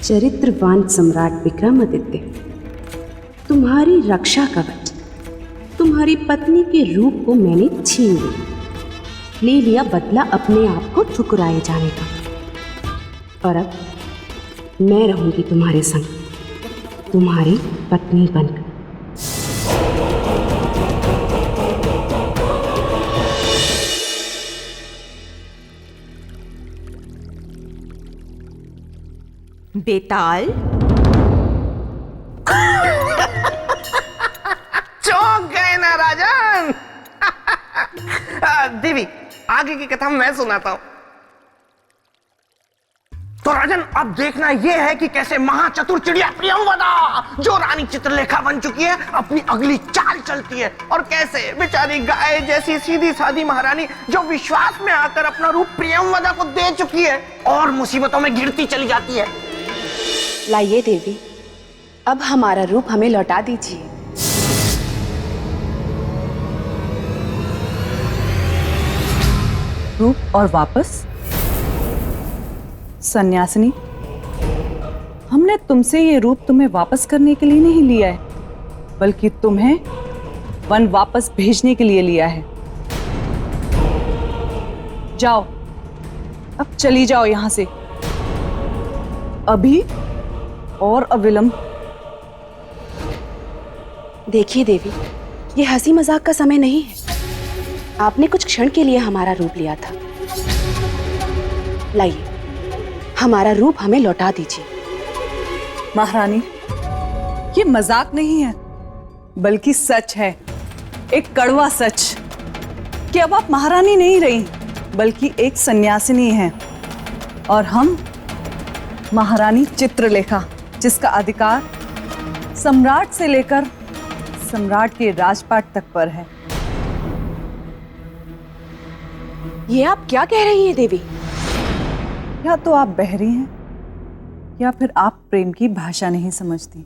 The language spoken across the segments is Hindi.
चरित्रवान सम्राट विक्रमादित्य, तुम्हारी रक्षा कवच, तुम्हारी पत्नी के रूप को मैंने छीन लिया, ले लिया बदला अपने आप को ठुकराए जाने का। और अब मैं रहूंगी तुम्हारे संग, तुम्हारी पत्नी बनकर। बेताल, चौंक गए ना राजन। देवी, आगे की कथा मैं सुनाता हूं। तो राजन, अब देखना यह है कि कैसे महाचतुर चिड़िया प्रियंवदा, जो रानी चित्रलेखा बन चुकी है, अपनी अगली चाल चलती है, और कैसे बेचारी गाय जैसी सीधी सादी महारानी, जो विश्वास में आकर अपना रूप प्रियंवदा को दे चुकी है, और मुसीबतों में गिरती चली जाती है। लाइए देवी, अब हमारा रूप हमें लौटा दीजिए। रूप और वापस? सन्यासिनी, हमने तुमसे ये रूप तुम्हें वापस करने के लिए नहीं लिया है, बल्कि तुम्हें वन वापस भेजने के लिए लिया है। जाओ, अब चली जाओ यहां से, अभी और अविलंब। देखिए देवी, ये हंसी मजाक का समय नहीं है। आपने कुछ क्षण के लिए हमारा रूप लिया था। लाइए, हमारा रूप हमें लौटा दीजिए। महारानी, ये मजाक नहीं है, बल्कि सच है, एक कड़वा सच, कि अब आप महारानी नहीं रही, बल्कि एक सन्यासिनी हैं, और हम महारानी चित्रलेखा, जिसका अधिकार सम्राट से लेकर सम्राट के राजपाट तक पर है। ये आप क्या कह रही हैं देवी? या तो आप बहरी हैं, या फिर आप प्रेम की भाषा नहीं समझती।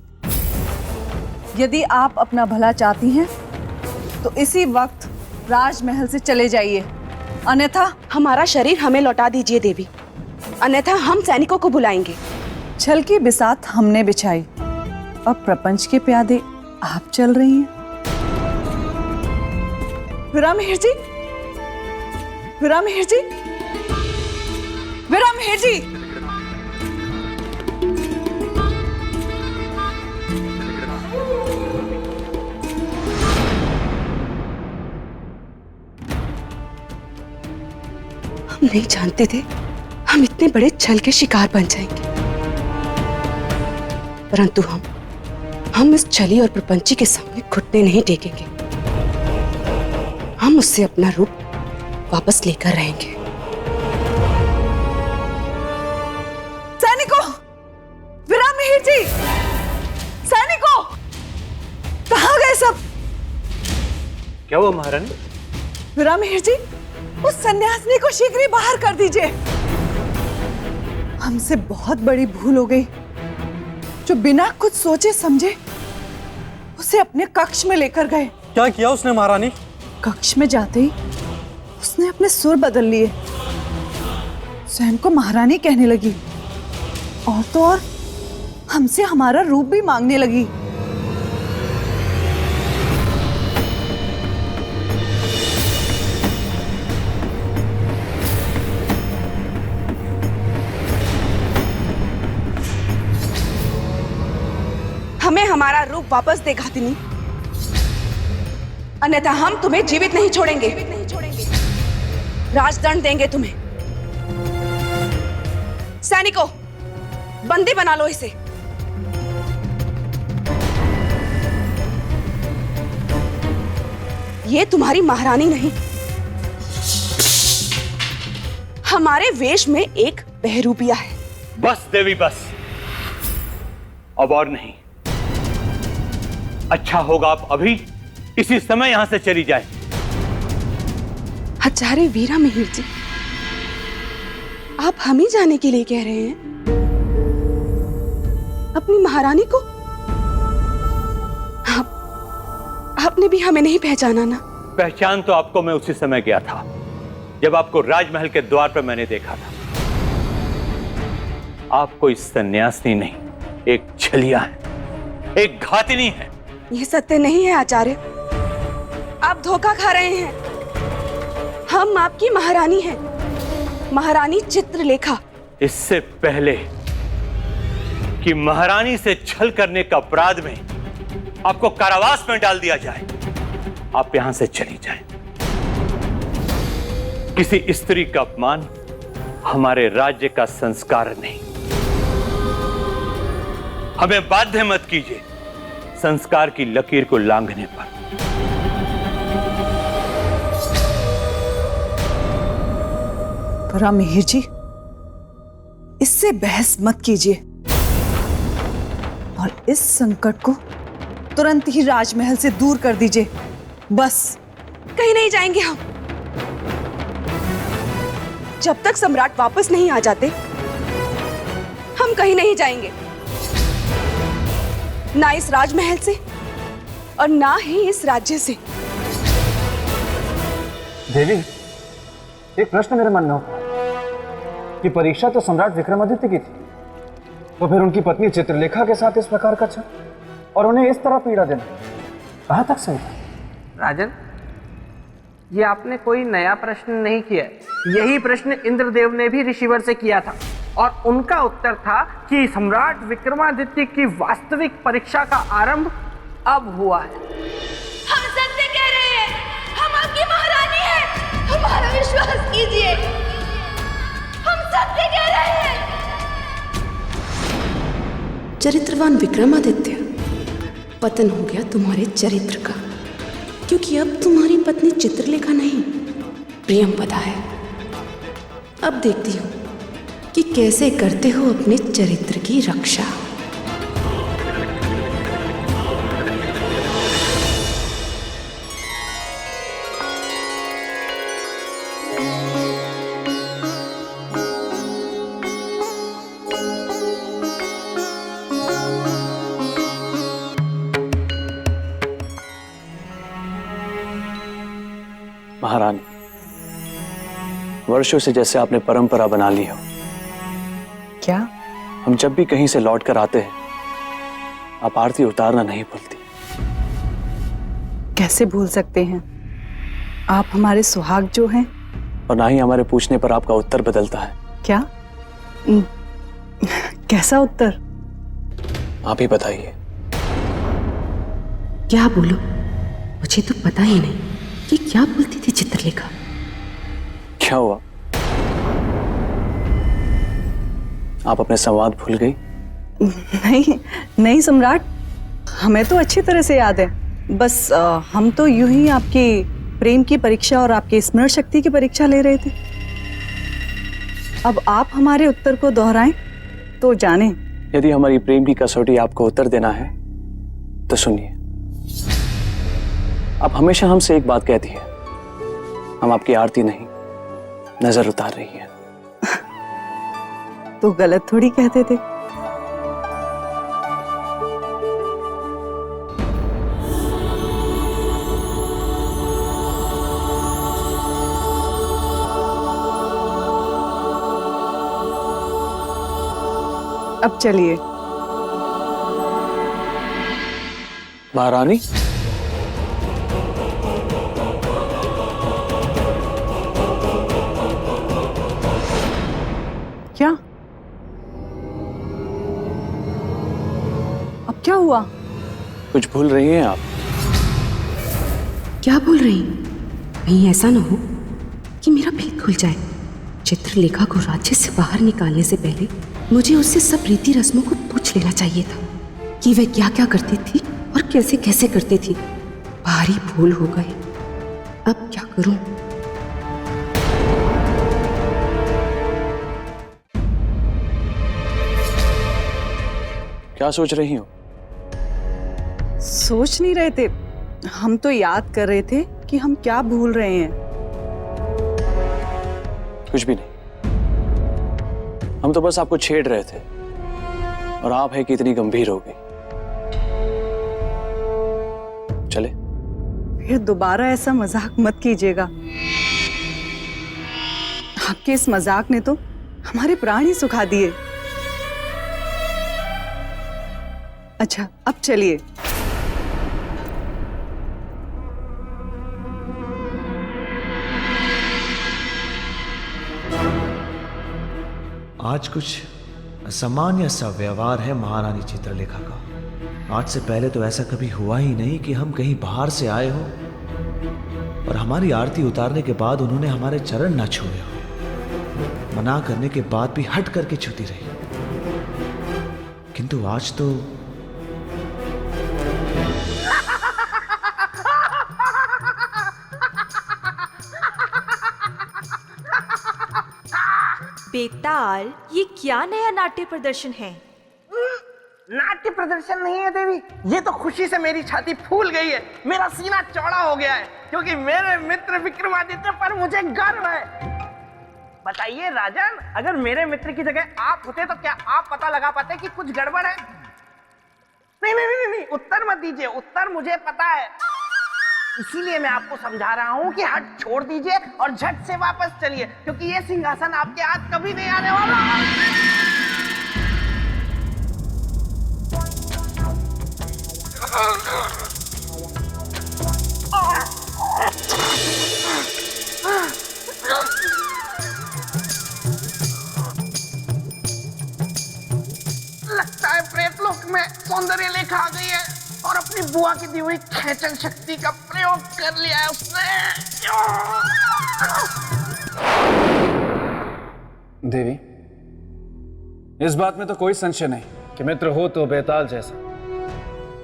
यदि आप अपना भला चाहती हैं, तो इसी वक्त राजमहल से चले जाइए, अन्यथा हमारा शरीर हमें लौटा दीजिए देवी, अन्यथा हम सैनिकों को बुलाएंगे। छल की बिसात हमने बिछाई, अब प्रपंच के प्यादे आप चल रही हैं। विरामहेर जी, विरामहेर जी, विरामहेर जी, हम नहीं जानते थे हम इतने बड़े छल के शिकार बन जाएंगे, परंतु हम इस छली और प्रपंची के सामने घुटने नहीं टेकेंगे। हम उससे अपना रूप वापस लेकर रहेंगे। सैनिकों, विरामहेर जी, सैनिकों, कहाँ गए सब? क्या हुआ महारानी? विरामहेर जी, उस सन्यासिनी को शीघ्र ही बाहर कर दीजिए। हमसे बहुत बड़ी भूल हो गई, जो बिना कुछ सोचे समझे उसे अपने कक्ष में लेकर गए। क्या किया उसने महारानी? कक्ष में जाते ही उसने अपने सुर बदल लिए, स्वयं को महारानी कहने लगी, और तो और हमसे हमारा रूप भी मांगने लगी। हमें हमारा रूप वापस दे घातिनी, अन्यथा हम तुम्हें जीवित नहीं छोड़ेंगे। राजदंड देंगे तुम्हें। सैनिकों, बंदी बना लो इसे। ये तुम्हारी महारानी नहीं, हमारे वेश में एक बहरूपिया है। बस देवी, बस, अब और नहीं। अच्छा होगा आप अभी इसी समय यहां से चली जाए। आचार्य वीरामिहिर जी, आप हम ही जाने के लिए कह रहे हैं अपनी महारानी को? आपने भी हमें नहीं पहचाना ना? पहचान तो आपको मैं उसी समय गया था, जब आपको राजमहल के द्वार पर मैंने देखा था। आप कोई सन्यासिनी नहीं, एक छलिया है, एक घातिनी है। यह सत्य नहीं है आचार्य, आप धोखा खा रहे हैं। हम आपकी महारानी हैं, महारानी चित्रलेखा। इससे पहले कि महारानी से छल करने का अपराध में आपको कारावास में डाल दिया जाए, आप यहां से चली जाएं। किसी स्त्री का अपमान हमारे राज्य का संस्कार नहीं। हमें बाध्य मत कीजिए संस्कार की लकीर को लांघने पर। पर मिहिर जी, इससे बहस मत कीजिए और इस संकट को तुरंत ही राजमहल से दूर कर दीजिए, बस। कहीं नहीं जाएंगे हम। जब तक सम्राट वापस नहीं आ जाते, हम कहीं नहीं जाएंगे, ना इस राजमहल से और ना ही इस राज्य से। देवी, एक प्रश्न मेरे मन में होता है कि परीक्षा तो सम्राट विक्रमादित्य की थी, तो फिर उनकी पत्नी चित्रलेखा के साथ इस प्रकार का छल और उन्हें इस तरह पीड़ा देना कहां तक सही था? राजन, ये आपने कोई नया प्रश्न नहीं किया है। यही प्रश्न इंद्रदेव ने भी ऋषिवर से किया था और उनका उत्तर था कि सम्राट विक्रमादित्य की वास्तविक परीक्षा का आरंभ अब हुआ है। हम सत्य कह रहे हैं, हम आपकी महारानी हैं, हमारा विश्वास कीजिए, हम सत्य कह रहे हैं। चरित्रवान विक्रमादित्य, पतन हो गया तुम्हारे चरित्र का, क्योंकि अब तुम्हारी पत्नी चित्रलेखा नहीं, प्रियंवदा है। अब देखती हूँ कि कैसे करते हो अपने चरित्र की रक्षा। महारानी, वर्षों से जैसे आपने परंपरा बना ली हो, क्या? हम जब भी कहीं से लौट कर आते हैं, आप आरती उतारना नहीं भूलती। कैसे भूल सकते हैं? आप हमारे सुहाग जो हैं। और ना ही हमारे पूछने पर आपका उत्तर बदलता है। क्या? कैसा उत्तर? आप ही बताइए। क्या बोलो? मुझे तो पता ही नहीं कि क्या बोलती थी चित्रलेखा। क्या हुआ? आप अपने संवाद भूल गई? नहीं नहीं सम्राट, हमें तो अच्छी तरह से याद है। बस हम तो यूं ही आपकी प्रेम की परीक्षा और आपकी स्मरण शक्ति की परीक्षा ले रहे थे। अब आप हमारे उत्तर को दोहराएं तो जाने। यदि हमारी प्रेम की कसौटी आपको उत्तर देना है तो सुनिए। आप हमेशा हमसे एक बात कहती है, हम आपकी आरती नहीं नजर उतार रही है। तो गलत थोड़ी कहते थे। अब चलिए। महारानी, क्या? अब क्या हुआ? कुछ भूल रही हैं आप? क्या बोल रही? कहीं ऐसा ना हो कि मेरा भेद खुल जाए। चित्रलेखा को राज्य से बाहर निकालने से पहले मुझे उससे सब रीति रस्मों को पूछ लेना चाहिए था कि वह क्या क्या करती थी और कैसे कैसे करती थी। भारी भूल हो गई। अब क्या करूं? क्या सोच रही हो? सोच नहीं रहे थे, हम तो याद कर रहे थे कि हम क्या भूल रहे हैं। कुछ भी नहीं, हम तो बस आपको छेड़ रहे थे और आप है कि इतनी गंभीर हो गई। चले। फिर दोबारा ऐसा मजाक मत कीजिएगा। आपके इस मजाक ने तो हमारे प्राण ही सुखा दिए। अच्छा, अब चलिए। आज कुछ असामान्य सा व्यवहार है महारानी चित्रलेखा का। आज से पहले तो ऐसा कभी हुआ ही नहीं कि हम कहीं बाहर से आए हो और हमारी आरती उतारने के बाद उन्होंने हमारे चरण ना छुए हो। मना करने के बाद भी हट करके छूती रही। किंतु आज तो बेताल, ये क्या नया नाट्य प्रदर्शन है? नाट्य प्रदर्शन नहीं है देवी, ये तो खुशी से मेरी छाती फूल गई है, मेरा सीना चौड़ा हो गया है, क्योंकि मेरे मित्र विक्रमादित्य पर मुझे गर्व है। बताइए राजन, अगर मेरे मित्र की जगह आप होते तो क्या आप पता लगा पाते कि कुछ गड़बड़ है? नहीं नहीं नहीं नहीं, उत्तर मत दीजिए, उत्तर मुझे पता है। इसीलिए मैं आपको समझा रहा हूं कि हट छोड़ दीजिए और झट से वापस चलिए, क्योंकि ये सिंहासन आपके हाथ कभी नहीं आने वाला। लगता है प्रेतलोक में सौंदर्य लेखा आ गई है और अपनी बुआ की दी हुई खेचन शक्ति का प्रयोग कर लिया है उसने। देवी, इस बात में तो कोई संशय नहीं कि मित्र हो तो बेताल जैसा।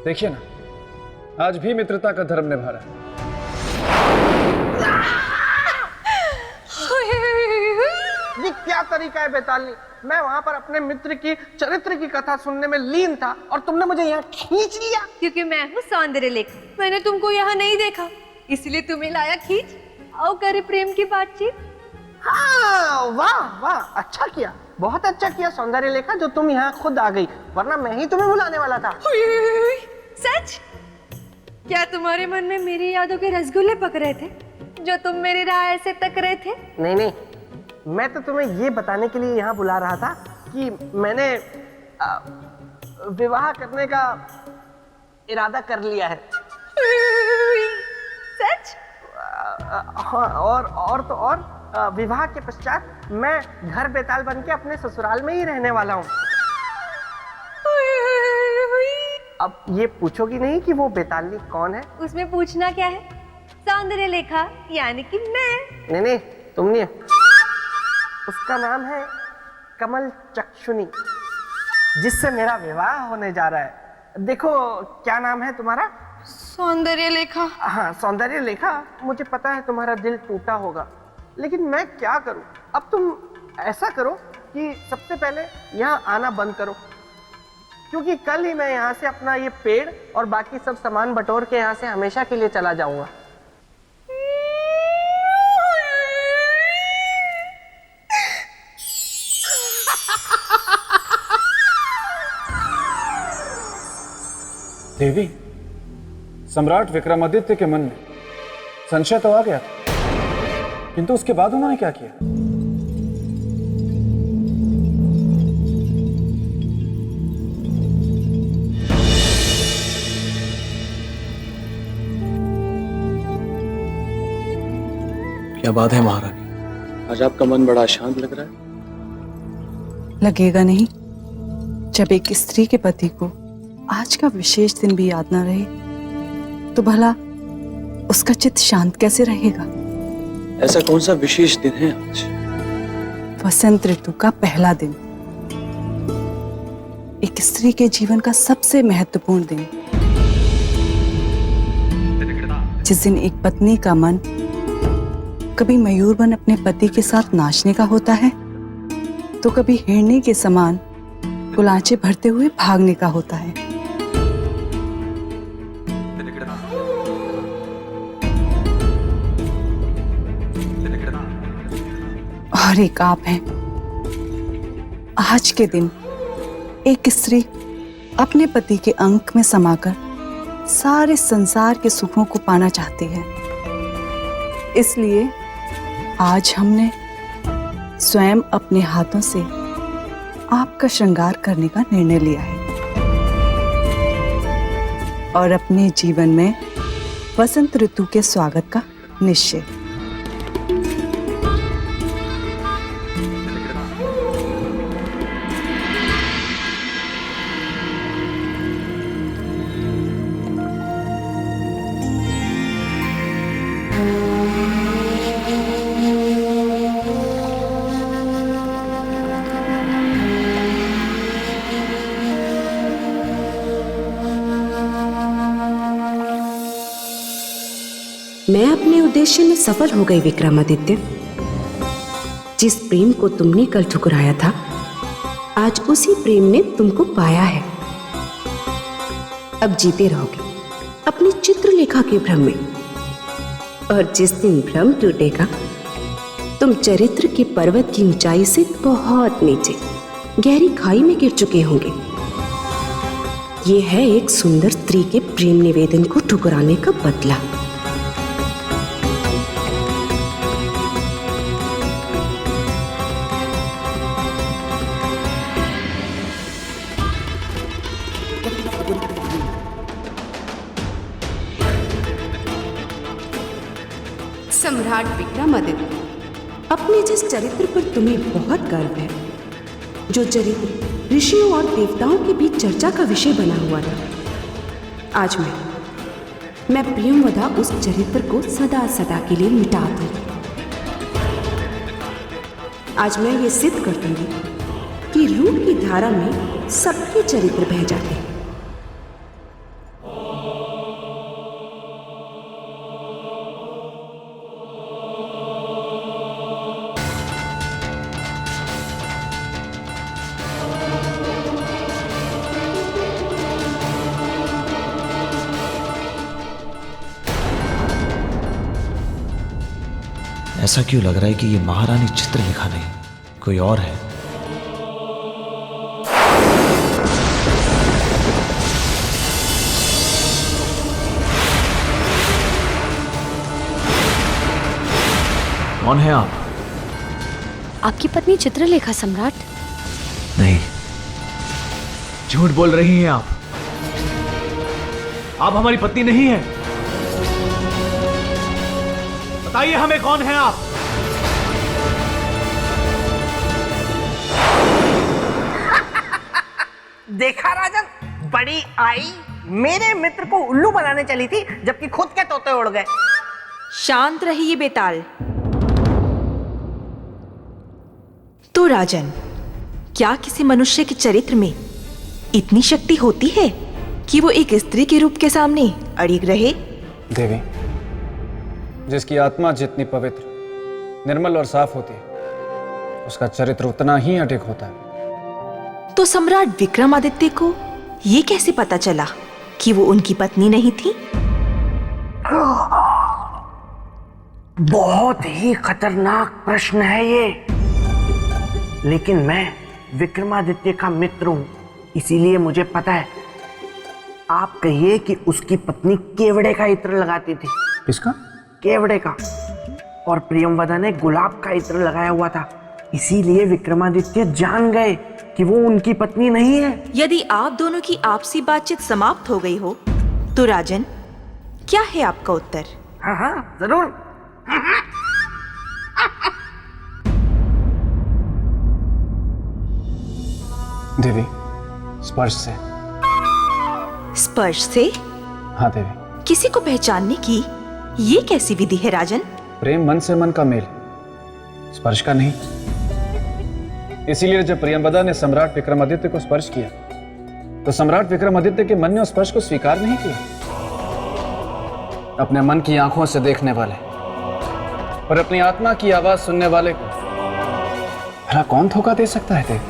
देखिए ना, आज भी मित्रता का धर्म निभा रहा है। ये क्या तरीका है बेतालनी? मैं वहां पर अपने मित्र की चरित्र की कथा सुनने में लीन था और तुमने मुझे यहाँ खींच लिया। क्योंकि मैं हूँ सौंदर्य लेखा, मैंने तुमको यहाँ नहीं देखा, इसलिए तुम्हें लाया खींच। आओ करे प्रेम की बातचीत। हाँ, वाह वाह, अच्छा किया, बहुत अच्छा किया सौंदर्य लेखा जो तुम यहाँ खुद आ गई, वरना मैं ही तुम्हें बुलाने वाला था। सच? क्या तुम्हारे मन में मेरी यादों के रसगुल्ले पक रहे थे जो तुम मेरी राह ऐसे तक रहे थे? नहीं नहीं, मैं तो तुम्हें ये बताने के लिए यहाँ बुला रहा था कि मैंने विवाह करने का इरादा कर लिया है। सच? हाँ, और तो और विवाह के पश्चात मैं घर बेताल बन के अपने ससुराल में ही रहने वाला हूँ। अब ये पूछोगी नहीं कि वो बेतालनी कौन है? उसमें पूछना क्या है? सौंदर्य लेखा यानी कि मैं। नहीं नहीं, तुम नहीं, उसका नाम है कमल चक्षुनी, जिससे मेरा विवाह होने जा रहा है। देखो, क्या नाम है तुम्हारा? सौंदर्य लेखा। हाँ, सौंदर्य लेखा। मुझे पता है तुम्हारा दिल टूटा होगा, लेकिन मैं क्या करूं? अब तुम ऐसा करो कि सबसे पहले यहाँ आना बंद करो, क्योंकि कल ही मैं यहाँ से अपना ये पेड़ और बाकी सब सामान बटोर के यहाँ से हमेशा के लिए चला जाऊंगा। देवी, सम्राट विक्रमादित्य के मन में संशय तो आ गया, किंतु उसके बाद उन्होंने क्या किया? क्या बात है महारानी, आज आपका मन बड़ा शांत लग रहा है। लगेगा नहीं जब एक स्त्री के पति को आज का विशेष दिन भी याद ना रहे तो भला उसका चित्त शांत कैसे रहेगा? ऐसा कौन सा विशेष दिन है आज? वसंत ऋतु का पहला दिन, एक स्त्री के जीवन का सबसे महत्वपूर्ण दिन, जिस दिन एक पत्नी का मन कभी मयूर बन अपने पति के साथ नाचने का होता है तो कभी हिरनी के समान गुलाचे भरते हुए भागने का होता है। और एक आप हैं। आज के दिन एक स्त्री अपने पति के अंक में समाकर सारे संसार के सुखों को पाना चाहती है, इसलिए आज हमने स्वयं अपने हाथों से आपका श्रृंगार करने का निर्णय लिया है। और अपने जीवन में वसंत ऋतु के स्वागत का निश्चय। मैं अपने उद्देश्य में सफल हो गई विक्रमादित्य। जिस प्रेम को तुमने कल ठुकराया था, आज उसी प्रेम ने तुमको पाया है। अब जीते रहोगे अपनी चित्रलेखा के भ्रम में, और जिस दिन भ्रम टूटेगा तुम चरित्र के पर्वत की ऊंचाई से बहुत नीचे गहरी खाई में गिर चुके होंगे। यह है एक सुंदर स्त्री के प्रेम निवेदन को ठुकराने का बदला। सम्राट विक्रमादित्य, अपने जिस चरित्र पर तुम्हें बहुत गर्व है, जो चरित्र ऋषियों और देवताओं के बीच चर्चा का विषय बना हुआ था, आज मैं प्रियंवदा उस चरित्र को सदा सदा के लिए मिटा दूंगी। आज मैं ये सिद्ध कर दूंगी कि रूप की धारा में सबके चरित्र बह जाते हैं। ऐसा क्यों लग रहा है कि ये महारानी चित्रलेखा नहीं, कोई और है? कौन है आप? आपकी पत्नी चित्रलेखा सम्राट। नहीं, झूठ बोल रही हैं आप हमारी पत्नी नहीं है। बताइए हमें, कौन है आप? देखा राजन, बड़ी आई मेरे मित्र को उल्लू बनाने चली थी, जबकि खुद के तोते उड़ गए। शांत रहिए बेताल। तो राजन, क्या किसी मनुष्य के चरित्र में इतनी शक्ति होती है कि वो एक स्त्री के रूप के सामने अड़िग रहे? देवी, जिसकी आत्मा जितनी पवित्र, निर्मल और साफ होती है, उसका चरित्र उतना ही अडिग होता है। तो सम्राट विक्रमादित्य को ये कैसे पता चला कि वो उनकी पत्नी नहीं थी? बहुत ही खतरनाक प्रश्न है ये, लेकिन मैं विक्रमादित्य का मित्र हूं, इसीलिए मुझे पता है। आप कहिए कि उसकी पत्नी केवड़े का इत्र लगाती थी। किसका? केवड़े का। और प्रियंवदा ने गुलाब का इत्र लगाया हुआ था, इसीलिए विक्रमादित्य जान गए कि वो उनकी पत्नी नहीं है। यदि आप दोनों की आपसी बातचीत समाप्त हो गई हो, तो राजन, क्या है आपका उत्तर? हाँ हाँ, जरूर। देवी, स्पर्श से। स्पर्श से? हाँ देवी। किसी को पहचानने की ये कैसी विधि है राजन? प्रेम मन से मन का मेल, स्पर्श का नहीं। इसीलिए जब प्रियंवदा ने सम्राट विक्रमादित्य को स्पर्श किया, तो सम्राट विक्रमादित्य के मन ने उस स्पर्श को स्वीकार नहीं किया। अपने मन की आंखों से देखने वाले और अपनी आत्मा की आवाज सुनने वाले को भला कौन धोखा दे सकता है देव?